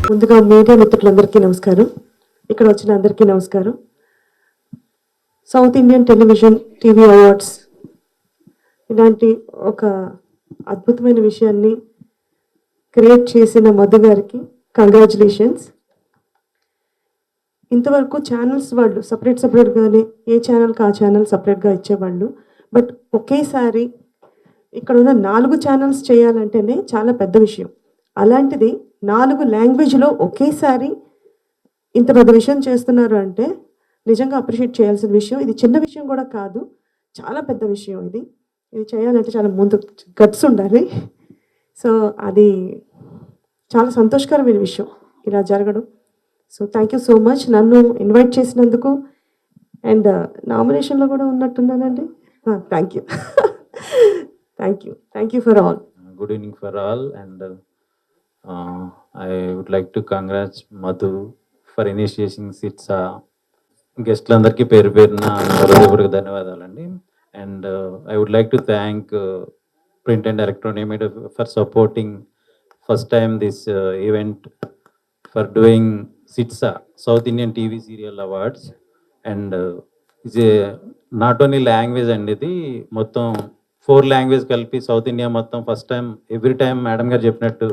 ముందుగా మీడియా మిత్రులందరికీ నమస్కారం. ఇక్కడ వచ్చిన అందరికీ నమస్కారం. South Indian television TV awards ఇలాంటి ఒక అద్భుతమైన విషయాన్ని క్రియేట్ చేసిన మధు గారికి కంగ్రాచులేషన్స్. ఇంతవరకు ఛానల్స్ వాళ్ళు సపరేట్గానే ఏ ఛానల్కి ఆ ఛానల్ సపరేట్గా ఇచ్చేవాళ్ళు. బట్ ఒకేసారి ఇక్కడ ఉన్న 4 ఛానల్స్ చేయాలంటేనే చాలా పెద్ద విషయం. అలాంటిది 4 లాంగ్వేజ్లో ఒకేసారి ఇంత పెద్ద విషయం చేస్తున్నారు అంటే నిజంగా అప్రిషియేట్ చేయాల్సిన విషయం. ఇది చిన్న విషయం కూడా కాదు, చాలా పెద్ద విషయం. ఇది చేయాలంటే చాలా ముందు గట్స్ ఉండాలి. సో అది చాలా సంతోషకరమైన విషయం ఇలా జరగడం. So thank you so much నన్ను ఇన్వైట్ చేసినందుకు. అండ్ నామినేషన్లో కూడా ఉన్నట్టున్నానండి. Thank you thank you for all. Good evening for all, and I would like to congratulate Madhu for initiating SITSA. గెస్ట్లందరికీ పేరు పేరున హృదయపూర్వక ధన్యవాదాలండి. And I would like to thank print and electronic media for supporting first time this event for doing SITSA South Indian TV serial awards. And ఇది not only language అండి, ఇది మొత్తం 4 language కలిపి సౌత్ ఇండియా మొత్తం first time. Every time madam గారు చెప్పినట్టు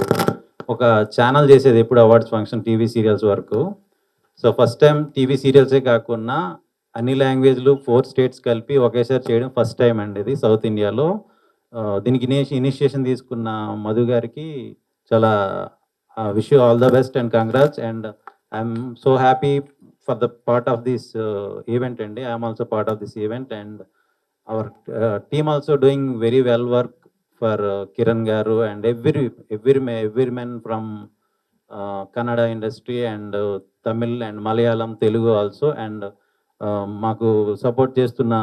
ఒక channel చేసేది ఎప్పుడు అవార్డ్స్ ఫంక్షన్ టీవీ సీరియల్స్ వరకు. సో ఫస్ట్ టైం టీవీ సీరియల్సే కాకుండా అన్ని లాంగ్వేజ్లు 4 స్టేట్స్ కలిపి ఒకేసారి చేయడం ఫస్ట్ టైం అండి ఇది సౌత్ ఇండియాలో. దీనికి ఇనిషియేషన్ తీసుకున్న మధు గారికి చాలా wish you all the best and congrats. And I'm so happy for the part of this event అండి. I'm also part of this event. And our team also doing very well work for Kiran Garu and every man from Kannada industry and Tamil and Malayalam, Telugu also. And మాకు support చేస్తున్న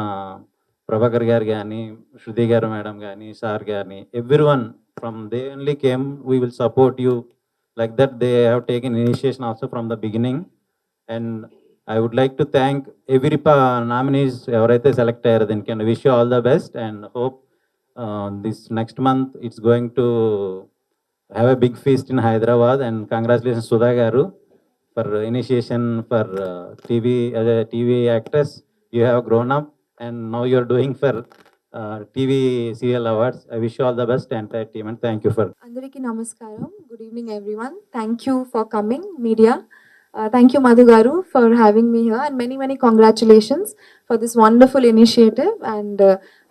ప్రభాకర్ గారు కానీ, శృతి గారు madam కానీ, sir కానీ, everyone from they only came, we will support you like that. They have taken initiation also from the beginning. And I would like to thank every nominees ఎవరైతే select అయ్యారో దీనికి. And wish you all the best and hope this next month it's going to have a big feast in Hyderabad. And congratulations Sudha గారు for initiation for TV actress. You have grown up and now you are doing for TV serial awards. I wish you all the best entire team and thank you for. అందరికీ నమస్కారం. Good evening everyone. Thank you for coming media. Thank you, Madhu Garu, for having me here, and many congratulations for this wonderful initiative. And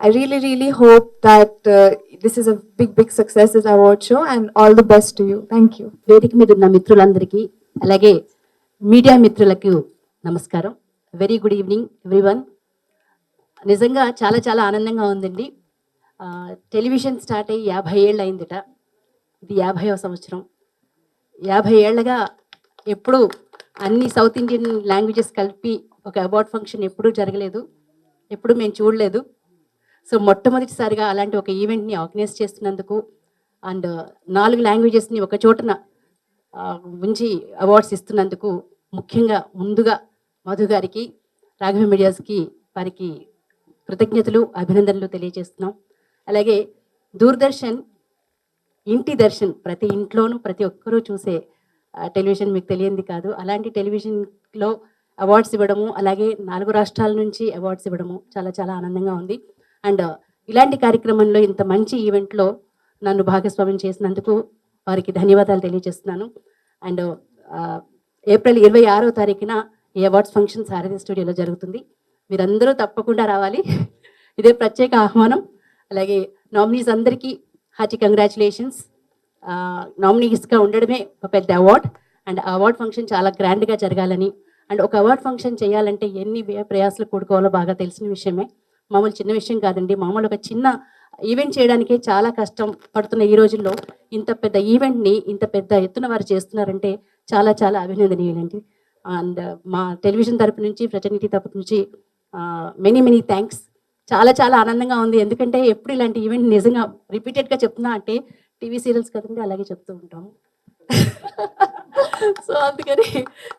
I really hope that this is a big success, this award show, and all the best to you. Thank you. వేదిక మీద ఉన్న మిత్రులందరికీ అలాగే media మిత్రులకు నమస్కారం. Very good evening everyone. నిజంగా చాలా ఆనందంగా ఉందండి. టెలివిజన్ స్టార్ట్ అయ్యి 50 ఏళ్ళు అయిందిట. ఇది 50వ సంవత్సరం. 50 ఏళ్ళగా ఎప్పుడు అన్ని సౌత్ ఇండియన్ లాంగ్వేజెస్ కలిపి ఒక అవార్డ్ ఫంక్షన్ ఎప్పుడూ జరగలేదు, ఎప్పుడు మేము చూడలేదు. సో మొట్టమొదటిసారిగా అలాంటి ఒక ఈవెంట్ని ఆర్గనైజ్ చేస్తున్నందుకు అండ్ 4 లాంగ్వేజెస్ని ఒక చోటన ఉంచి అవార్డ్స్ ఇస్తున్నందుకు ముఖ్యంగా ముందుగా మధు గారికి, రాఘవ మీడియాస్కి, వారికి కృతజ్ఞతలు, అభినందనలు తెలియజేస్తున్నాం. అలాగే దూరదర్శన్ ఇంటి దర్శన్, ప్రతి ఇంట్లోనూ ప్రతి ఒక్కరూ చూసే టెలివిజన్ మీకు తెలియంది కాదు. అలాంటి టెలివిజన్లో అవార్డ్స్ ఇవ్వడము, అలాగే 4 రాష్ట్రాల నుంచి అవార్డ్స్ ఇవ్వడము చాలా ఆనందంగా ఉంది. అండ్ ఇలాంటి కార్యక్రమంలో ఇంత మంచి ఈవెంట్లో నన్ను భాగస్వామ్యం చేసినందుకు వారికి ధన్యవాదాలు తెలియజేస్తున్నాను. అండ్ ఏప్రిల్ 26వ తారీఖున ఈ అవార్డ్స్ ఫంక్షన్ సారథి స్టూడియోలో జరుగుతుంది. మీరందరూ తప్పకుండా రావాలి. ఇదే ప్రత్యేక ఆహ్వానం. అలాగే నామినీస్ అందరికీ హార్టీ కంగ్రాచులేషన్స్. నామినీస్గా ఉండడమే ఒక పెద్ద అవార్డ్. అండ్ ఆ అవార్డ్ ఫంక్షన్ చాలా గ్రాండ్గా జరగాలని, అండ్ ఒక అవార్డ్ ఫంక్షన్ చేయాలంటే ఎన్ని ప్రయాసాలు కూడుకోవాలో బాగా తెలిసిన విషయమే. మామూలు చిన్న విషయం కాదండి. మామూలు ఒక చిన్న ఈవెంట్ చేయడానికే చాలా కష్టం పడుతున్న ఈ రోజుల్లో ఇంత పెద్ద ఈవెంట్ని ఇంత పెద్ద ఎత్తున వారు చేస్తున్నారంటే చాలా అభినందనీయులండి. అండ్ మా టెలివిజన్ తరపు నుంచి, ఫ్రెటర్నిటీ తరపు నుంచి మెనీ థ్యాంక్స్. చాలా ఆనందంగా ఉంది. ఎందుకంటే ఎప్పుడు ఇలాంటి ఈవెంట్ నిజంగా రిపీటెడ్గా చెప్తున్నా అంటే టీవీ సీరియల్స్ కదండి, అలాగే చెప్తూ ఉంటాము. సో అందుకని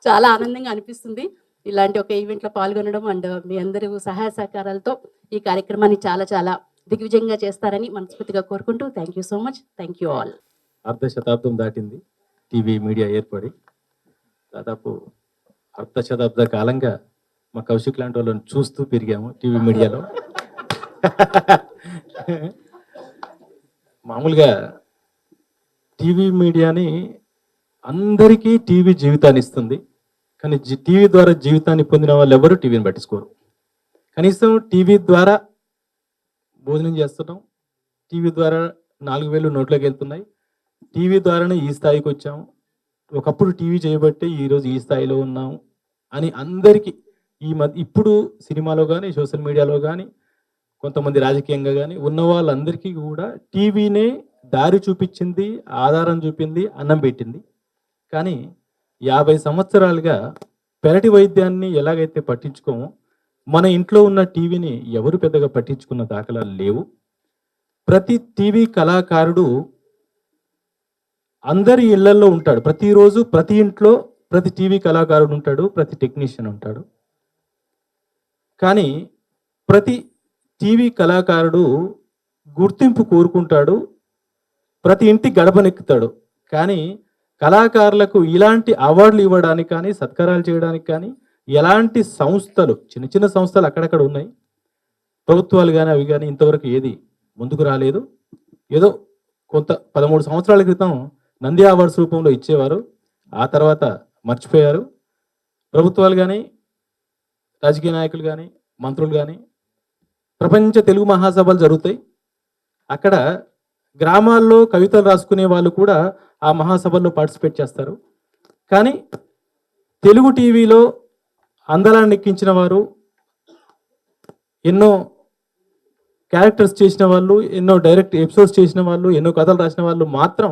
చాలా ఆనందంగా అనిపిస్తుంది ఇలాంటి ఒక ఈవెంట్లో పాల్గొనడం. అండ్ మీ అందరూ సహాయ సహకారాలతో ఈ కార్యక్రమాన్ని చాలా దిగ్విజయంగా చేస్తారని మనస్ఫూర్తిగా కోరుకుంటూ thank you so much. Thank you all. అర్ధ శతాబ్దం దాటింది టీవీ మీడియా ఏర్పడి. దాదాపు అర్ధ శతాబ్ద కాలంగా మా కౌశిక్ లాంటి వాళ్ళని చూస్తూ పెరిగాము టీవీ మీడియాలో. మామూలుగా టీవీ మీడియాని అందరికీ టీవీ జీవితాన్ని ఇస్తుంది, కానీ టీవీ ద్వారా జీవితాన్ని పొందిన వాళ్ళు ఎవరు టీవీని పట్టించుకోరు. కనీసం టీవీ ద్వారా భోజనం చేస్తున్నాం, టీవీ ద్వారా 4,000 నోట్లోకి వెళ్తున్నాయి, టీవీ ద్వారానే ఈ స్థాయికి వచ్చాము, ఒకప్పుడు టీవీ చేయబట్టే ఈరోజు ఈ స్థాయిలో ఉన్నాము అని అందరికీ ఇప్పుడు సినిమాలో కానీ సోషల్ మీడియాలో కానీ కొంతమంది రాజకీయంగా కానీ ఉన్న వాళ్ళందరికీ కూడా టీవీనే దారి చూపించింది, ఆధారం చూపింది, అన్నం పెట్టింది. కానీ 50 సంవత్సరాలుగా పెరటి వైద్యాన్ని ఎలాగైతే పట్టించుకోమో మన ఇంట్లో ఉన్న టీవీని ఎవరు పెద్దగా పట్టించుకున్న దాఖలాలు లేవు. ప్రతి టీవీ కళాకారుడు అందరి ఇళ్లలో ఉంటాడు, ప్రతిరోజు ప్రతి ఇంట్లో ప్రతి టీవీ కళాకారుడు ఉంటాడు, ప్రతి టెక్నీషియన్ ఉంటాడు. కానీ ప్రతి టీవీ కళాకారుడు గుర్తింపు కోరుకుంటాడు, ప్రతి ఇంటి గడపనెక్కుతాడు. కానీ కళాకారులకు ఇలాంటి అవార్డులు ఇవ్వడానికి కానీ సత్కారాలు చేయడానికి కానీ ఎలాంటి సంస్థలు, చిన్న చిన్న సంస్థలు అక్కడక్కడ ఉన్నాయి, ప్రభుత్వాలు కానీ అవి కానీ ఇంతవరకు ఏది ముందుకు రాలేదు. ఏదో కొంత 13 సంవత్సరాల క్రితం నంది అవార్డ్స్ రూపంలో ఇచ్చేవారు, ఆ తర్వాత మర్చిపోయారు. ప్రభుత్వాలు కానీ రాజకీయ నాయకులు కానీ మంత్రులు కానీ ప్రపంచ తెలుగు మహాసభలు జరుగుతాయి, అక్కడ గ్రామాల్లో కవితలు రాసుకునే వాళ్ళు కూడా ఆ మహాసభల్లో పార్టిసిపేట్ చేస్తారు. కానీ తెలుగు టీవీలో అందలాన్ని ఎక్కించిన వారు, ఎన్నో క్యారెక్టర్స్ చేసిన వాళ్ళు, ఎన్నో డైరెక్ట్ ఎపిసోడ్స్ చేసిన వాళ్ళు, ఎన్నో కథలు రాసిన వాళ్ళు మాత్రం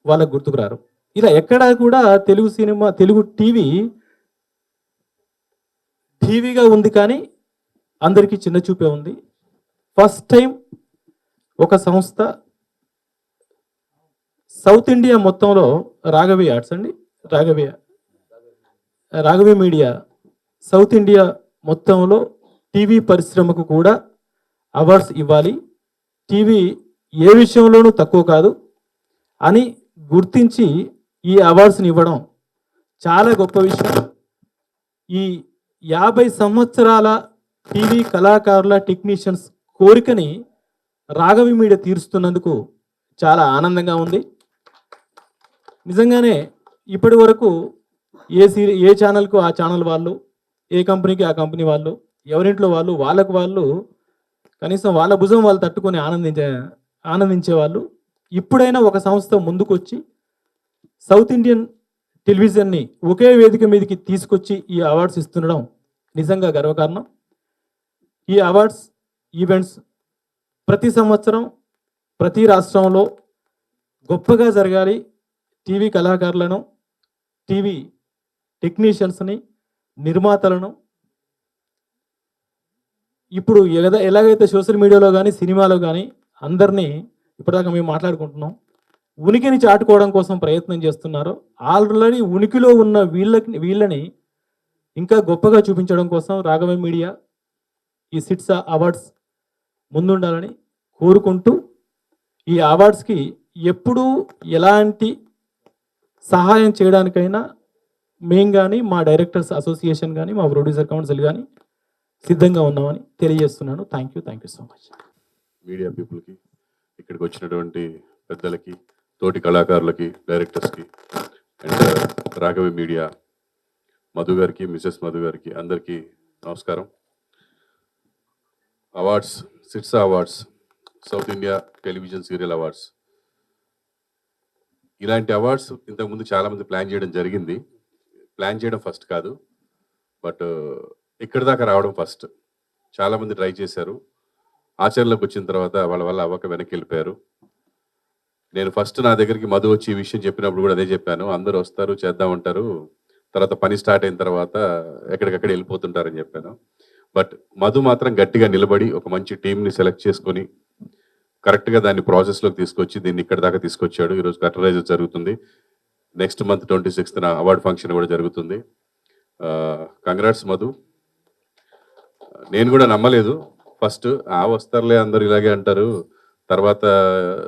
వాళ్ళకు గుర్తుకు రారు. ఇలా ఎక్కడా కూడా తెలుగు సినిమా, తెలుగు టీవీగా ఉంది కానీ అందరికీ చిన్న చూపే ఉంది. ఫస్ట్ టైం ఒక సంస్థ సౌత్ ఇండియా మొత్తంలో రాఘవి ఆర్ట్స్ అండి, రాఘవి మీడియా సౌత్ ఇండియా మొత్తంలో టీవీ పరిశ్రమకు కూడా అవార్డ్స్ ఇవ్వాలి, టీవీ ఏ విషయంలోనూ తక్కువ కాదు అని గుర్తించి ఈ అవార్డ్స్ని ఇవ్వడం చాలా గొప్ప విషయం. ఈ 50 సంవత్సరాల టీవీ కళాకారుల టెక్నీషియన్స్ కోరికని రాఘవి మీడియా తీరుస్తున్నందుకు చాలా ఆనందంగా ఉంది. నిజంగానే ఇప్పటి వరకు ఏ ఛానల్కు ఆ ఛానల్ వాళ్ళు, ఏ కంపెనీకి ఆ కంపెనీ వాళ్ళు, ఎవరింట్లో వాళ్ళు కనీసం వాళ్ళ భుజం వాళ్ళు తట్టుకొని ఆనందించేవాళ్ళు. ఇప్పుడైనా ఒక సంస్థ ముందుకొచ్చి సౌత్ ఇండియన్ టెలివిజన్ని ఒకే వేదిక మీదకి తీసుకొచ్చి ఈ అవార్డ్స్ ఇస్తుండడం నిజంగా గర్వకారణం. ఈ అవార్డ్స్ ఈవెంట్స్ ప్రతి సంవత్సరం ప్రతి రాష్ట్రంలో గొప్పగా జరగాలి. టీవీ కళాకారులను, టీవీ టెక్నీషియన్స్ని, నిర్మాతలను ఇప్పుడు ఎలాగైతే సోషల్ మీడియాలో కానీ సినిమాలో కానీ అందరినీ ఇప్పటిదాకా మేము మాట్లాడుకుంటున్నాం, ఉనికిని చాటుకోవడం కోసం ప్రయత్నం చేస్తున్నారో, ఆల్రెడీ ఉనికిలో ఉన్న వీళ్ళని ఇంకా గొప్పగా చూపించడం కోసం రాఘవ మీడియా ఈ సిట్స్ అవార్డ్స్ ముందుండాలని కోరుకుంటూ, ఈ అవార్డ్స్కి ఎప్పుడూ ఎలాంటి సహాయం చేయడానికైనా మేము కానీ, మా డైరెక్టర్స్ అసోసియేషన్ కానీ, మా ప్రొడ్యూసర్ కౌన్సిల్ కానీ సిద్ధంగా ఉన్నామని తెలియజేస్తున్నాను. Thank you so much. Media పీపుల్కి, ఇక్కడికి వచ్చినటువంటి పెద్దలకి, తోటి కళాకారులకి, డైరెక్టర్స్కి అండ్ రాఘవి మీడియా మధు గారికి, మిసెస్ మధు గారికి అందరికీ నమస్కారం. Awards, sits awards, south India television serial awards, ఇలాంటి అవార్డ్స్ ఇంతకుముందు చాలామంది ప్లాన్ చేయడం జరిగింది. ప్లాన్ చేయడం ఫస్ట్ కాదు, బట్ ఇక్కడి దాకా రావడం ఫస్ట్. చాలామంది ట్రై చేశారు, ఆచరణలోకి వచ్చిన తర్వాత వాళ్ళ వల్ల అవ్వక వెనక్కి వెళ్ళిపోయారు. నేను ఫస్ట్ నా దగ్గరికి మధు వచ్చి ఈ విషయం చెప్పినప్పుడు కూడా అదే చెప్పాను, అందరూ వస్తారు చేద్దామంటారు, తర్వాత పని స్టార్ట్ అయిన తర్వాత ఎక్కడికక్కడ వెళ్ళిపోతుంటారని చెప్పాను. బట్ మధు మాత్రం గట్టిగా నిలబడి ఒక మంచి టీంని సెలెక్ట్ చేసుకొని కరెక్ట్గా దాన్ని ప్రాసెస్లోకి తీసుకొచ్చి దీన్ని ఇక్కడ దాకా తీసుకొచ్చాడు. ఈరోజు కర్టరైజ్ జరుగుతుంది, next month 26th award function కూడా జరుగుతుంది. కంగ్రాట్స్ మధు. నేను కూడా నమ్మలేదు ఫస్ట్, వస్తారులే అందరు ఇలాగే అంటారు, తర్వాత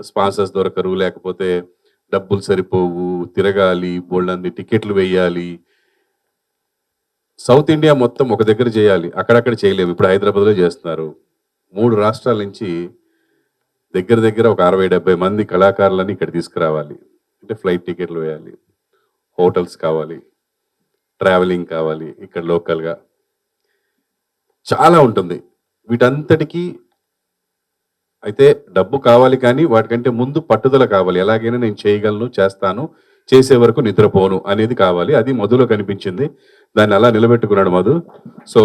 స్పాన్సర్స్ దొరకరు, లేకపోతే డబ్బులు సరిపోవు, తిరగాలి, బోల్డన్ని టికెట్లు వేయాలి. సౌత్ ఇండియా మొత్తం ఒక దగ్గర చేయాలి, అక్కడక్కడ చేయలేము. ఇప్పుడు హైదరాబాద్లో చేస్తున్నారు. 3 రాష్ట్రాల నుంచి దగ్గర దగ్గర ఒక 60-70 మంది కళాకారులని ఇక్కడ తీసుకురావాలి. అంటే ఫ్లైట్ టికెట్లు వేయాలి, హోటల్స్ కావాలి, ట్రావెలింగ్ కావాలి, ఇక్కడ లోకల్గా చాలా ఉంటుంది. వీటంతటికీ అయితే డబ్బు కావాలి, కానీ వాటికంటే ముందు పట్టుదల కావాలి. ఎలాగైనా నేను చేయగలను, చేస్తాను, చేసే వరకు నిద్రపోను అనేది కావాలి. అది మధులో కనిపించింది. దాన్ని అలా నిలబెట్టుకున్నాడు మధు. సో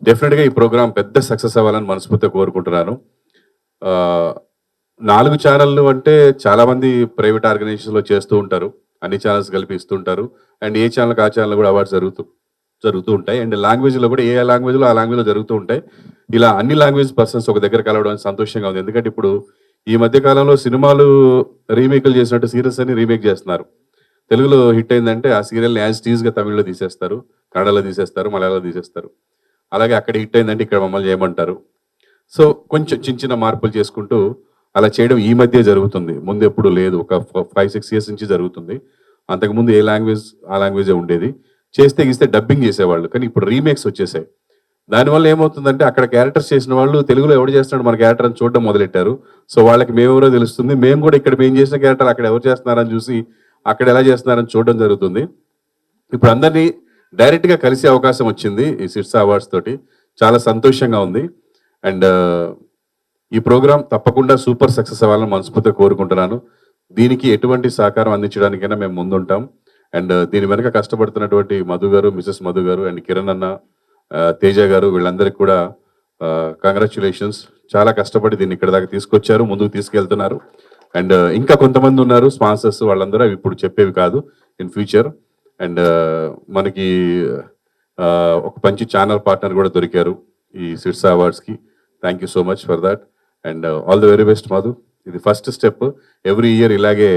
డెఫినెట్గా ఈ ప్రోగ్రామ్ పెద్ద సక్సెస్ అవ్వాలని మనస్ఫూర్తిగా కోరుకుంటున్నాను. 4 ఛానళ్ళు అంటే చాలామంది ప్రైవేట్ ఆర్గనైజేషన్లో చేస్తూ ఉంటారు, అన్ని ఛానల్స్ కలిపి ఇస్తుంటారు. అండ్ ఏ ఛానల్కి ఆ ఛానల్ కూడా అవార్డ్స్ జరుగుతూ ఉంటాయి. అండ్ లాంగ్వేజ్లో కూడా ఏ లాంగ్వేజ్లో ఆ లాంగ్వేజ్లో జరుగుతూ ఉంటాయి. ఇలా అన్ని లాంగ్వేజ్ పర్సన్స్ ఒక దగ్గర కలవడం సంతోషంగా ఉంది. ఎందుకంటే ఇప్పుడు ఈ మధ్య కాలంలో సినిమాలు రీమేక్లు చేసినట్టు సీరియల్స్ అని రీమేక్ చేస్తున్నారు. తెలుగులో హిట్ అయిందంటే ఆ సీరియల్ని యాజ్ టీజ్గా తమిళ్లో తీసేస్తారు, కన్నడలో తీసేస్తారు, మలయాళంలో తీసేస్తారు. అలాగే అక్కడ హిట్ అయిందంటే ఇక్కడ మమ్మల్ని చేయమంటారు. సో కొంచెం చిన్న చిన్న మార్పులు చేసుకుంటూ అలా చేయడం ఈ మధ్య జరుగుతుంది. ముందు ఎప్పుడు లేదు, ఒక 5-6 ఇయర్స్ నుంచి జరుగుతుంది. అంతకుముందు ఏ లాంగ్వేజ్ ఆ లాంగ్వేజే ఉండేది. చేస్తే గీస్తే డబ్బింగ్ చేసేవాళ్ళు, కానీ ఇప్పుడు రీమేక్స్ వచ్చేసాయి. దానివల్ల ఏమవుతుందంటే అక్కడ క్యారెక్టర్స్ చేసిన వాళ్ళు తెలుగులో ఎవరు చేస్తున్నాడు మన క్యారెక్టర్ అని చూడడం మొదలెట్టారు. సో వాళ్ళకి మేమెవరో తెలుస్తుంది, మేము కూడా ఇక్కడ మేము చేసిన క్యారెక్టర్ అక్కడ ఎవరు చేస్తున్నారని చూసి అక్కడ ఎలా చేస్తున్నారని చూడడం జరుగుతుంది. ఇప్పుడు అందరినీ డైరెక్ట్గా కలిసే అవకాశం వచ్చింది ఈ సిట్స్ అవార్డ్స్ తోటి. చాలా సంతోషంగా ఉంది. అండ్ ఈ ప్రోగ్రామ్ తప్పకుండా సూపర్ సక్సెస్ అవ్వాలని మనస్ఫూర్తిగా కోరుకుంటున్నాను. దీనికి ఎటువంటి సహకారం అందించడానికైనా మేము ముందుంటాం. అండ్ దీని వెనక కష్టపడుతున్నటువంటి మధు గారు, మిసెస్ మధు గారు, అండ్ కిరణ్ అన్న, తేజ గారు, వీళ్ళందరికీ కూడా కంగ్రాచ్యులేషన్స్. చాలా కష్టపడి దీన్ని ఇక్కడ దాకా తీసుకొచ్చారు, ముందుకు తీసుకెళ్తున్నారు. అండ్ ఇంకా కొంతమంది ఉన్నారు స్పాన్సర్స్, వాళ్ళందరూ అవి ఇప్పుడు చెప్పేవి కాదు, ఇన్ ఫ్యూచర్. అండ్ మనకి ఒక మంచి ఛానల్ పార్ట్నర్ కూడా దొరికారు ఈ సిట్స్ అవార్డ్స్కి. Thank you so much for that. And all the very best Madhu. ఇది ఫస్ట్ స్టెప్. ఎవ్రీ ఇయర్ ఇలాగే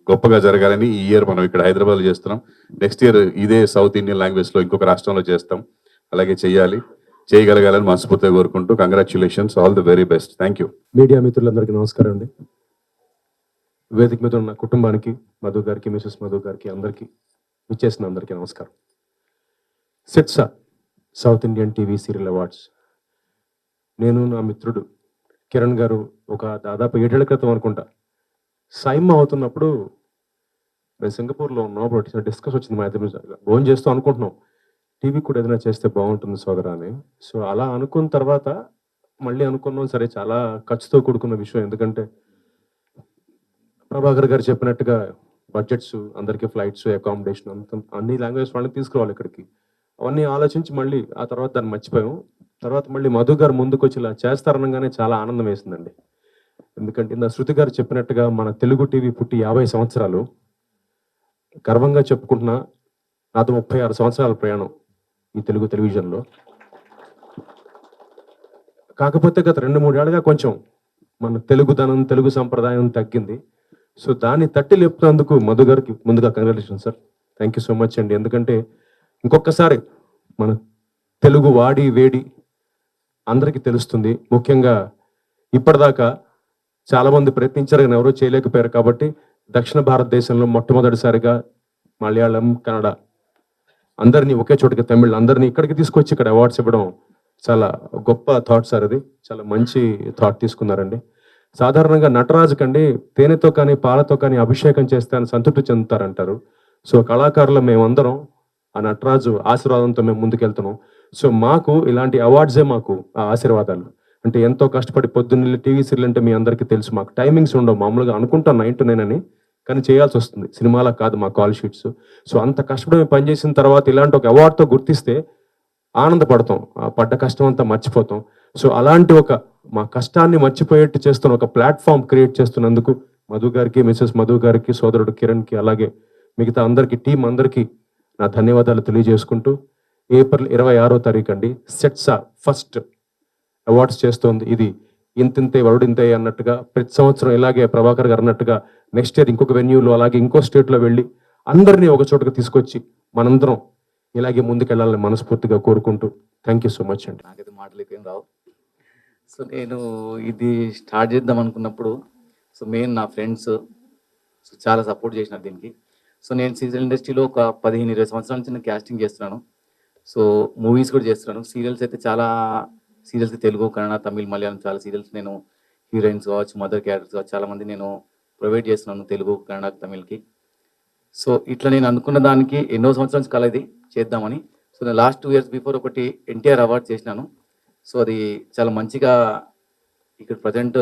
గొప్పగా జరగాలని ఈ ఇయర్ మనం ఇక్కడ హైదరాబాద్లో చేస్తున్నాం. నెక్స్ట్ ఇయర్ ఇదే సౌత్ ఇండియన్ లాంగ్వేజ్లో ఇంకొక రాష్ట్రంలో చేస్తాం. అలాగే చేయగలగాలని మనస్ఫూర్తిగా కోరుకుంటూ congratulations, all the very best. Thank you. Media మిత్రులందరికీ నమస్కారం అండి. వేదిక మీద ఉన్న కుటుంబానికి, మధు గారికి, మిసెస్ మధు గారికి, అందరికీ విచ్చేసిన అందరికీ నమస్కారం. SITSA South Indian TV serial awards నేను నా మిత్రుడు కిరణ్ గారు ఒక దాదాపు 7 ఏళ్ల క్రితం అనుకుంటా సైమ్ అవుతున్నప్పుడు మేము సింగపూర్లో ఉన్నాం. అప్పుడు డిస్కస్ వచ్చింది మా ఇద్దరు ఫోన్ చేస్తూ అనుకుంటున్నాం టీవీ కూడా ఏదైనా చేస్తే బాగుంటుంది సోదరా అని. సో అలా అనుకున్న తర్వాత మళ్ళీ అనుకున్నాం, సరే చాలా ఖర్చుతో కూడుకున్న విషయం. ఎందుకంటే ప్రభాకర్ గారు చెప్పినట్టుగా బడ్జెట్స్, అందరికీ ఫ్లైట్స్, అకామిడేషన్ అంత అన్ని లాంగ్వేజ్ వాళ్ళని తీసుకురావాలి ఇక్కడికి. అవన్నీ ఆలోచించి మళ్ళీ ఆ తర్వాత దాన్ని మర్చిపోయాం. తర్వాత మళ్ళీ మధు గారు ముందుకు వచ్చి ఇలా చేస్తారనగానే చాలా ఆనందం వేసిందండి. ఎందుకంటే ఇంత శృతి గారు చెప్పినట్టుగా మన తెలుగు టీవీ పుట్టి 50 సంవత్సరాలు, గర్వంగా చెప్పుకుంటున్నా. నాతో 36 సంవత్సరాల ప్రయాణం ఈ తెలుగు టెలివిజన్లో. కాకపోతే గత 2-3 ఏళ్ళుగా కొంచెం మన తెలుగుదనం, తెలుగు సంప్రదాయం తగ్గింది. సో దాన్ని తట్టి లేపుతున్నందుకు మధు గారికి ముందుగా congratulation sir. Thank you so much అండి. ఎందుకంటే ఇంకొకసారి మన తెలుగు వాడి వేడి అందరికీ తెలుస్తుంది. ముఖ్యంగా ఇప్పటిదాకా చాలామంది ప్రయత్నించారు కానీ ఎవరూ చేయలేకపోయారు. కాబట్టి దక్షిణ భారతదేశంలో మొట్టమొదటిసారిగా మలయాళం, కన్నడ అందరినీ ఒకే చోటుకి, తమిళ్ అందరినీ ఇక్కడికి తీసుకొచ్చి ఇక్కడ అవార్డ్స్ ఇవ్వడం చాలా గొప్ప థాట్ సార్. అది చాలా మంచి థాట్ తీసుకున్నారండి. సాధారణంగా నటరాజు కండి తేనెతో కానీ పాలతో కానీ అభిషేకం చేస్తే అని సంతృప్తి చెందుతారంటారు. సో కళాకారులు మేమందరం ఆ నటరాజు ఆశీర్వాదంతో మేము ముందుకెళ్తున్నాం. సో మాకు ఇలాంటి అవార్డ్సే మాకు ఆ ఆశీర్వాదాలు. అంటే ఎంతో కష్టపడి పొద్దున్న టీవీ సీరియల్ అంటే మీ అందరికీ తెలుసు, మాకు టైమింగ్స్ ఉండవు. మామూలుగా అనుకుంటాం 9 to 9 అని, కానీ చేయాల్సి వస్తుంది. సినిమాలా కాదు మా కాల్ షీట్స్. సో అంత కష్టపడి మేము పనిచేసిన తర్వాత ఇలాంటి ఒక అవార్డుతో గుర్తిస్తే ఆనందపడతాం, ఆ పడ్డ కష్టం అంతా మర్చిపోతాం. సో అలాంటి ఒక మా కష్టాన్ని మర్చిపోయేట్టు చేస్తున్న ఒక ప్లాట్ఫామ్ క్రియేట్ చేస్తున్నందుకు మధు గారికి, మిసెస్ మధు గారికి, సోదరుడు కిరణ్కి, అలాగే మిగతా అందరికీ, టీం అందరికీ నా ధన్యవాదాలు తెలియజేసుకుంటూ, ఏప్రిల్ 26వ తారీఖు అండి సెట్సా ఫస్ట్ అవార్డ్స్ చేస్తోంది. ఇది ఇంతింతే వరుడింతే అన్నట్టుగా ప్రతి సంవత్సరం ఇలాగే ప్రభాకర్ గారు అన్నట్టుగా నెక్స్ట్ ఇయర్ ఇంకొక వెన్యూలో, అలాగే ఇంకో స్టేట్లో వెళ్ళి అందరినీ ఒక చోటుకు తీసుకొచ్చి మనందరం ఇలాగే ముందుకెళ్ళాలని మనస్ఫూర్తిగా కోరుకుంటూ థ్యాంక్ యూ సో మచ్ అండి. నాకైతే మాటలు ఏం రావు. సో నేను ఇది స్టార్ట్ చేద్దాం అనుకున్నప్పుడు, సో మెయిన్ నా ఫ్రెండ్స్ సో చాలా సపోర్ట్ చేసినారు దీనికి. సో నేను సీరియల్ ఇండస్ట్రీలో ఒక 15-20 సంవత్సరాల నుంచి నేను క్యాస్టింగ్ చేస్తున్నాను. సో మూవీస్ కూడా చేస్తున్నాను. సీరియల్స్ అయితే చాలా సీరియల్స్ తెలుగు, కన్నడ, తమిళ్, మలయాళం చాలా సీరియల్స్ నేను హీరోయిన్స్ కావచ్చు, మదర్ క్యారెక్టర్స్ కావచ్చు చాలా మంది నేను ప్రొవైడ్ చేస్తున్నాను తెలుగు, కన్నడ, తమిళ్కి. సో ఇట్లా నేను అనుకున్న దానికి ఎన్నో సంవత్సరాల నుంచి కల ఇది చేద్దామని. సో నేను లాస్ట్ 2 years బిఫోర్ ఒకటి ఎన్టీఆర్ అవార్డ్ చేసినాను. సో అది చాలా మంచిగా ఇక్కడ ప్రజెంట్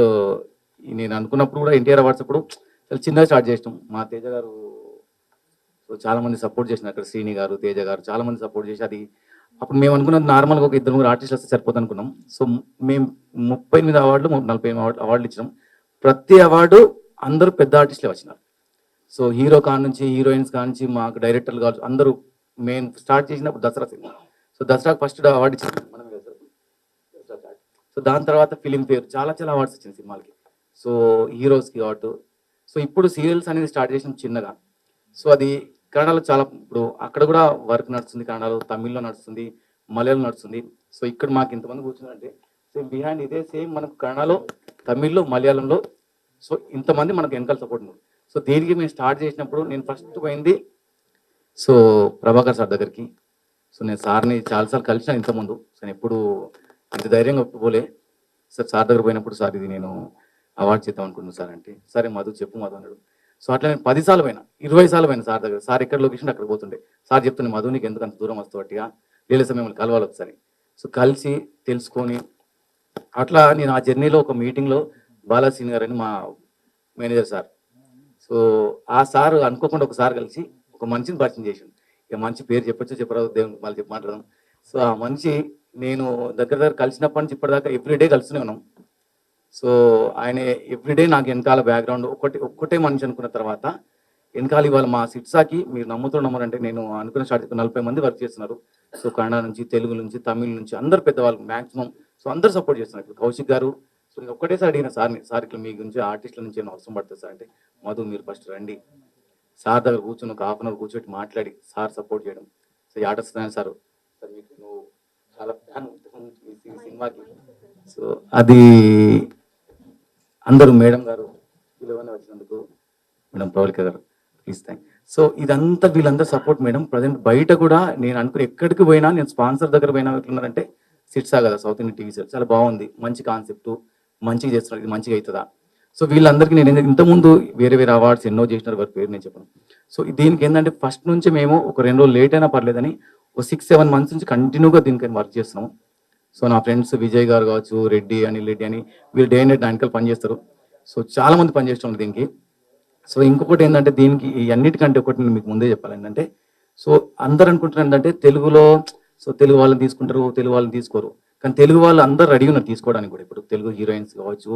నేను అనుకున్నప్పుడు కూడా ఎన్టీఆర్ అవార్డ్స్ అప్పుడు చాలా చిన్నగా స్టార్ట్ చేసినాం. మా తేజ గారు సో చాలా మంది సపోర్ట్ చేసినారు. అక్కడ శ్రీని గారు, తేజ గారు చాలా మంది సపోర్ట్ చేసి అది అప్పుడు మేము అనుకున్నది నార్మల్గా ఒక 2-3 ఆర్టిస్టులు వస్తే సరిపోతుంది అనుకున్నాం. సో మేము 38 అవార్డులు 48 అవార్డులు ఇచ్చినాం. ప్రతి అవార్డు అందరూ పెద్ద ఆర్టిస్టులే వచ్చినారు. సో హీరో నుంచి హీరోయిన్స్ నుంచి మాకు డైరెక్టర్లు కావచ్చు అందరూ. మేము స్టార్ట్ చేసినప్పుడు దసరా సినిమా. సో దసరాకు ఫస్ట్ అవార్డు ఇచ్చింది మనమే కదా సార్. సో దాని తర్వాత ఫిలింఫేర్ చాలా అవార్డ్స్ వచ్చింది సినిమాలకి. సో హీరోస్కి అవార్డు. సో ఇప్పుడు సీరియల్స్ అనేది స్టార్ట్ చేసిన చిన్నగా. సో అది కన్నడలో చాలా ఇప్పుడు అక్కడ కూడా వర్క్ నడుస్తుంది. కన్నడలో, తమిళ్లో నడుస్తుంది, మలయాళం నడుస్తుంది. సో ఇక్కడ మాకు ఇంతమంది కూర్చున్నారంటే సేమ్ బిహైండ్ ఇదే సేమ్ మనకు కన్నడలో, తమిళ్లో, మలయాళంలో సో ఇంతమంది మనకు వెనకాల సపోర్ట్ ఉంది. సో దీనికి మేము స్టార్ట్ చేసినప్పుడు నేను ఫస్ట్ పోయింది సో ప్రభాకర్ సార్ దగ్గరికి. సో నేను సార్ని చాలాసార్లు కలిసినాను ఇంతకుముందు. సో నేను ఎప్పుడు ఇంత ధైర్యంగా ఒప్పుకోలే. సార్ దగ్గర పోయినప్పుడు సార్ ఇది నేను అవార్డు చేద్దాం అనుకుంటున్నాను సార్ అంటే, సరే మధు చెప్పు మధు అన్నాడు. సో అట్లా నేను 10 సార్లు పోయినా, 20 సార్లు పోయినా సార్ దగ్గర. సార్ ఎక్కడ లొకేషన్ అక్కడ పోతుండే. సార్ చెప్తుండే మధు నీకు ఎందుకు అంత దూరం వస్తూ అట్టిగా లేదు సార్ మిమ్మల్ని కలవాలి ఒకసారి. సో కలిసి తెలుసుకొని అట్లా నేను ఆ జర్నీలో ఒక మీటింగ్లో బాలాసీన్ గారు అని మా మేనేజర్ సార్. సో ఆ సార్ అనుకోకుండా ఒకసారి కలిసి ఒక మనిషిని పరిచయం చేసిండు. ఇక మంచి పేరు చెప్పొచ్చు చెప్పరాదు దేవుని మళ్ళీ చెప్పి మాట్లాడదాం. సో ఆ మనిషి నేను దగ్గర కలిసినప్పటి నుంచి ఇప్పటిదాకా ఎవ్రీడే కలుస్తూనే ఉన్నాం. సో ఆయన ఎవ్రీడే నాకు వెనకాల బ్యాక్గ్రౌండ్ ఒక్కటే మనిషి అనుకున్న తర్వాత వెనకాల ఇవాళ మా సిట్సాకి మీరు నమ్ముతున్నారంటే నేను అనుకున్న స్టార్ట్ 40 మంది వర్క్ చేస్తున్నారు. సో కన్నడ నుంచి, తెలుగు నుంచి, తమిళ్ నుంచి అందరు పెద్దవాళ్ళు మ్యాక్సిమం. సో అందరు సపోర్ట్ చేస్తున్నారు. ఇప్పుడు కౌశిక్ గారు. సో నేను ఒక్కటేసారి అడిగిన సార్ని, సార్ ఇట్లా మీ గురించి ఆర్టిస్టుల నుంచి ఏమైనా అవసరం పడుతుంది సార్ అంటే, మధు మీరు ఫస్ట్ రండి సార్ దగ్గర కూర్చొని ఒక 1/2 hour కూర్చోబెట్టి మాట్లాడి సార్ సపోర్ట్ చేయడం. సో ఈ ఆర్టిస్ట్ సార్ సార్ మీకు నువ్వు చాలా ఫ్యాన్ ఈ సినిమాకి. సో అది అందరూ మేడం గారు పిలువని వచ్చినందుకు మేడం ప్రవళిక గారు ప్లీజ్ థ్యాంక్. సో ఇదంతా వీళ్ళందరూ సపోర్ట్ మేడం. ప్రజెంట్ బయట కూడా నేను అనుకుని ఎక్కడికి పోయినా నేను స్పాన్సర్ దగ్గర పోయినా ఎట్లున్నారంటే సిట్సా కదా సౌత్ ఇండియన్ టీవీ సార్ చాలా బాగుంది, మంచి కాన్సెప్ట్, మంచిగా చేస్తున్నారు, ఇది మంచిగా అవుతుందా. సో వీళ్ళందరికీ నేను ఇంతకుముందు వేరే అవార్డ్స్ ఎన్నో చేసినారు, వారి పేరు నేను చెప్పను. సో దీనికి ఏంటంటే ఫస్ట్ నుంచి మేము ఒక 2 రోజులు లేట్ అయినా పర్లేదని ఒక 6-7 months నుంచి కంటిన్యూగా దీనికి వర్క్ చేస్తున్నాము. సో నా ఫ్రెండ్స్ విజయ్ గారు కావచ్చు, రెడ్డి, అనిల్ రెడ్డి అని వీళ్ళు డే అండ్ నైట్ వెనకాల పనిచేస్తారు. సో చాలా మంది పనిచేస్తున్నారు దీనికి. సో ఇంకొకటి ఏంటంటే దీనికి ఈ అన్నిటికంటే ఒకటి నేను మీకు ముందే చెప్పాలి ఏంటంటే, సో అందరు అనుకుంటున్నారు ఏంటంటే తెలుగులో సో తెలుగు వాళ్ళని తీసుకుంటారు, తెలుగు వాళ్ళని తీసుకోరు. కానీ తెలుగు వాళ్ళు అందరూ రెడీ ఉన్నారు తీసుకోవడానికి కూడా. ఇప్పుడు తెలుగు హీరోయిన్స్ కావచ్చు,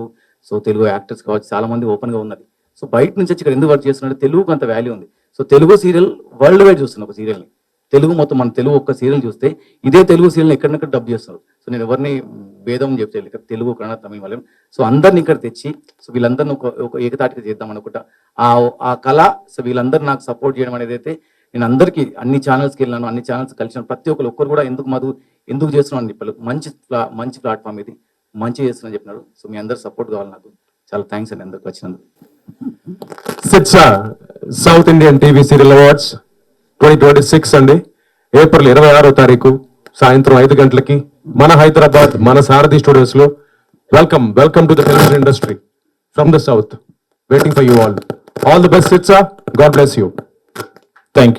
సో తెలుగు యాక్టర్స్ కావచ్చు చాలా మంది ఓపెన్గా ఉన్నది. సో బయట నుంచి వచ్చి ఇక్కడ ఎందుకు వర్క్ చేస్తున్నారు, తెలుగుకు అంత వాల్యూ ఉంది. So Telugu serial world wide చూస్తున్నారు ఒక సీరియల్ని. తెలుగు మొత్తం మన తెలుగు ఒక్క సీరియల్ చూస్తే ఇదే తెలుగు సీరియల్ని ఎక్కడెక్కడ డబ్ చేస్తున్నారు. సో నేను ఎవరిని భేదం చెప్తాను ఇక్కడ తెలుగు, కన్నడ, తమిళ, మలయాళం సో అందరిని ఇక్కడ తెచ్చి సో వీళ్ళందరిని ఒక ఏకతాటిగా చేద్దాం అనుకుంటా. ఆ కళ సో వీళ్ళందరూ నాకు సపోర్ట్ చేయడం అనేది అయితే నేను అందరికీ అన్ని ఛానల్స్కి వెళ్ళాను, అన్ని ఛానల్స్ కలిసిన ప్రతి ఒక్కరు కూడా ఎందుకు మధు ఎందుకు చేస్తున్నాను అని చెప్పారు. మంచి ప్లాట్ఫామ్ ఇది, మంచి చేస్తున్నా చెప్పినారు. సో మీ అందరు సపోర్ట్ కావాలి నాకు. చాలా థ్యాంక్స్ అండి అందరికి వచ్చినందుకు. SITSA South Indian TV serial awards 2026 అండి. ఏప్రిల్ 26వ తారీఖు సాయంత్రం 5 గంటలకి మన హైదరాబాద్ మన సారథి స్టూడియోస్ లో. Welcome to the television industry from the south. Waiting for you all the best SITSA. God bless you. Thank you.